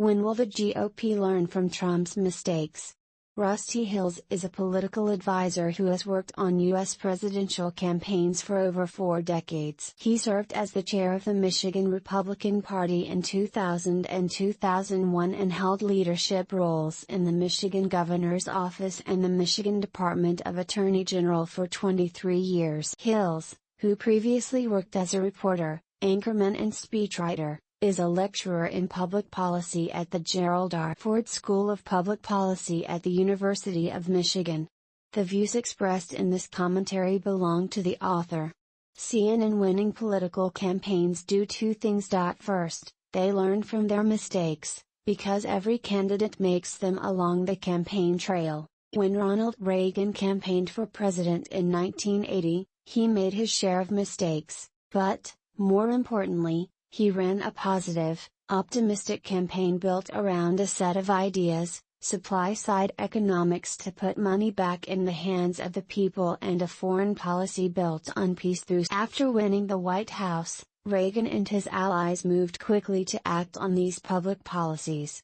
When will the GOP learn from Trump's mistakes? Rusty Hills is a political advisor who has worked on U.S. presidential campaigns for over 4 decades. He served as the chair of the Michigan Republican Party in 2000 and 2001 and held leadership roles in the Michigan Governor's Office and the Michigan Department of Attorney General for 23 years. Hills, who previously worked as a reporter, anchorman and speechwriter, is a lecturer in public policy at the Gerald R. Ford School of Public Policy at the University of Michigan. The views expressed in this commentary belong to the author. CNN winning political campaigns do 2 things. First, they learn from their mistakes, because every candidate makes them along the campaign trail. When Ronald Reagan campaigned for president in 1980, he made his share of mistakes, but, more importantly, he ran a positive, optimistic campaign built around a set of ideas: supply-side economics to put money back in the hands of the people and a foreign policy built on peace through. After winning the White House, Reagan and his allies moved quickly to act on these public policies.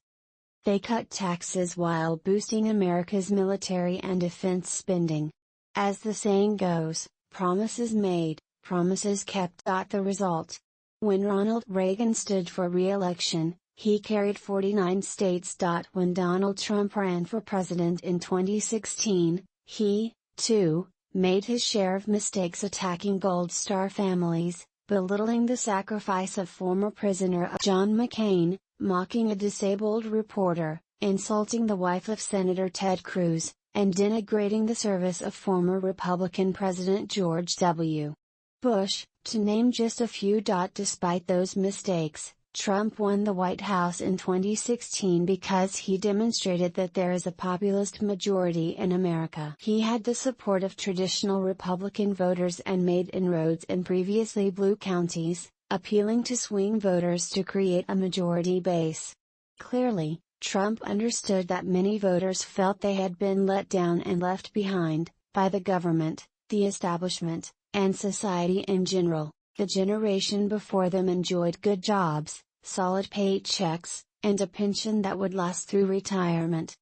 They cut taxes while boosting America's military and defense spending. As the saying goes, promises made, promises kept. The result: when Ronald Reagan stood for re-election, he carried 49 states. When Donald Trump ran for president in 2016, he, too, made his share of mistakes, attacking Gold Star families, belittling the sacrifice of former prisoner John McCain, mocking a disabled reporter, insulting the wife of Senator Ted Cruz, and denigrating the service of former Republican President George W. Bush, to name just a few. Despite those mistakes, Trump won the White House in 2016 because he demonstrated that there is a populist majority in America. He had the support of traditional Republican voters and made inroads in previously blue counties, appealing to swing voters to create a majority base. Clearly, Trump understood that many voters felt they had been let down and left behind, by the government, the establishment, and society in general. The generation before them enjoyed good jobs, solid paychecks, and a pension that would last through retirement.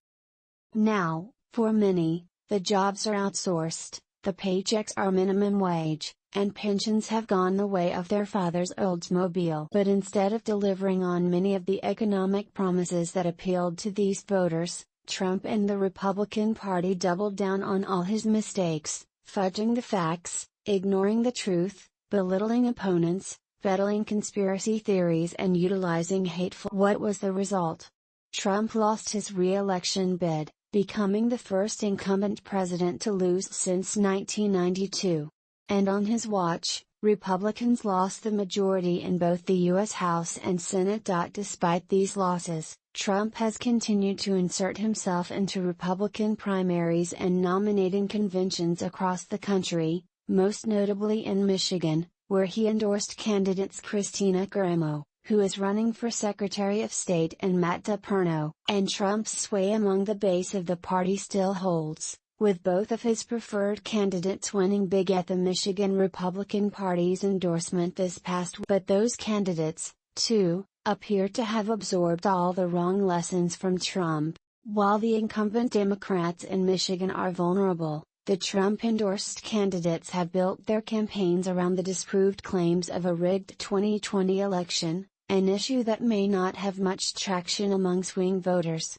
Now, for many, the jobs are outsourced, the paychecks are minimum wage, and pensions have gone the way of their father's Oldsmobile. But instead of delivering on many of the economic promises that appealed to these voters, Trump and the Republican Party doubled down on all his mistakes, fudging the facts, ignoring the truth, belittling opponents, peddling conspiracy theories, and utilizing hateful. What was the result? Trump lost his re-election bid, becoming the first incumbent president to lose since 1992. And on his watch, Republicans lost the majority in both the U.S. House and Senate. Despite these losses, Trump has continued to insert himself into Republican primaries and nominating conventions across the country, most notably in Michigan, where he endorsed candidates Christina Caramo, who is running for Secretary of State, and Matt DePerno. And Trump's sway among the base of the party still holds, with both of his preferred candidates winning big at the Michigan Republican Party's endorsement this past week. But those candidates, too, appear to have absorbed all the wrong lessons from Trump. While the incumbent Democrats in Michigan are vulnerable, the Trump-endorsed candidates have built their campaigns around the disproved claims of a rigged 2020 election, an issue that may not have much traction among swing voters.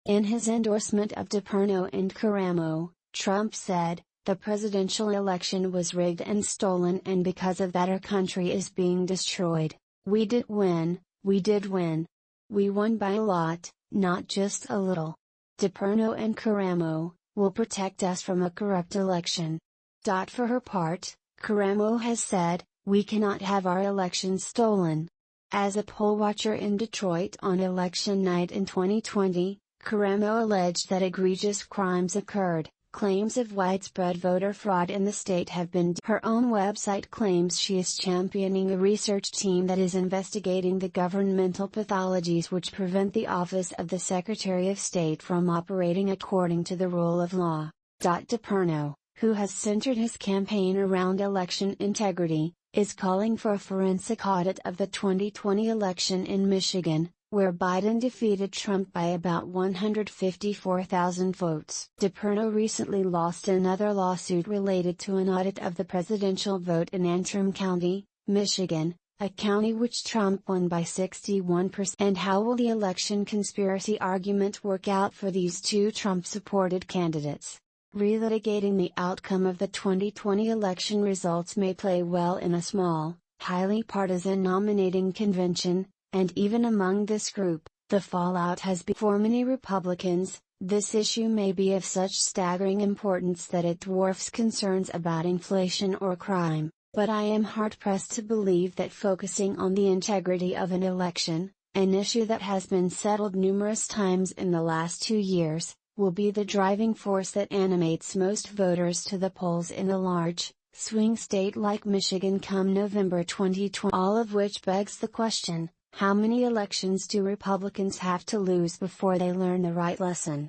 In his endorsement of DePerno and Caramo, Trump said, "The presidential election was rigged and stolen, and because of that our country is being destroyed. We did win, we did win. We won by a lot, not just a little. DePerno and Caramo will protect us from a corrupt election." For her part, Caramo has said, "We cannot have our election stolen." As a poll watcher in Detroit on election night in 2020, Caramo alleged that egregious crimes occurred. Claims of widespread voter fraud in the state have been. Her own website claims she is championing a research team that is investigating the governmental pathologies which prevent the office of the Secretary of State from operating according to the rule of law. DePerno, who has centered his campaign around election integrity, is calling for a forensic audit of the 2020 election in Michigan, where Biden defeated Trump by about 154,000 votes. DiPerno recently lost another lawsuit related to an audit of the presidential vote in Antrim County, Michigan, a county which Trump won by 61%. And how will the election conspiracy argument work out for these two Trump-supported candidates? Relitigating the outcome of the 2020 election results may play well in a small, highly partisan nominating convention, and even among this group, the fallout has been for many Republicans. This issue may be of such staggering importance that it dwarfs concerns about inflation or crime, but I am hard-pressed to believe that focusing on the integrity of an election, an issue that has been settled numerous times in the last 2 years, will be the driving force that animates most voters to the polls in a large, swing state like Michigan come November 2020. All of which begs the question, how many elections do Republicans have to lose before they learn the right lesson?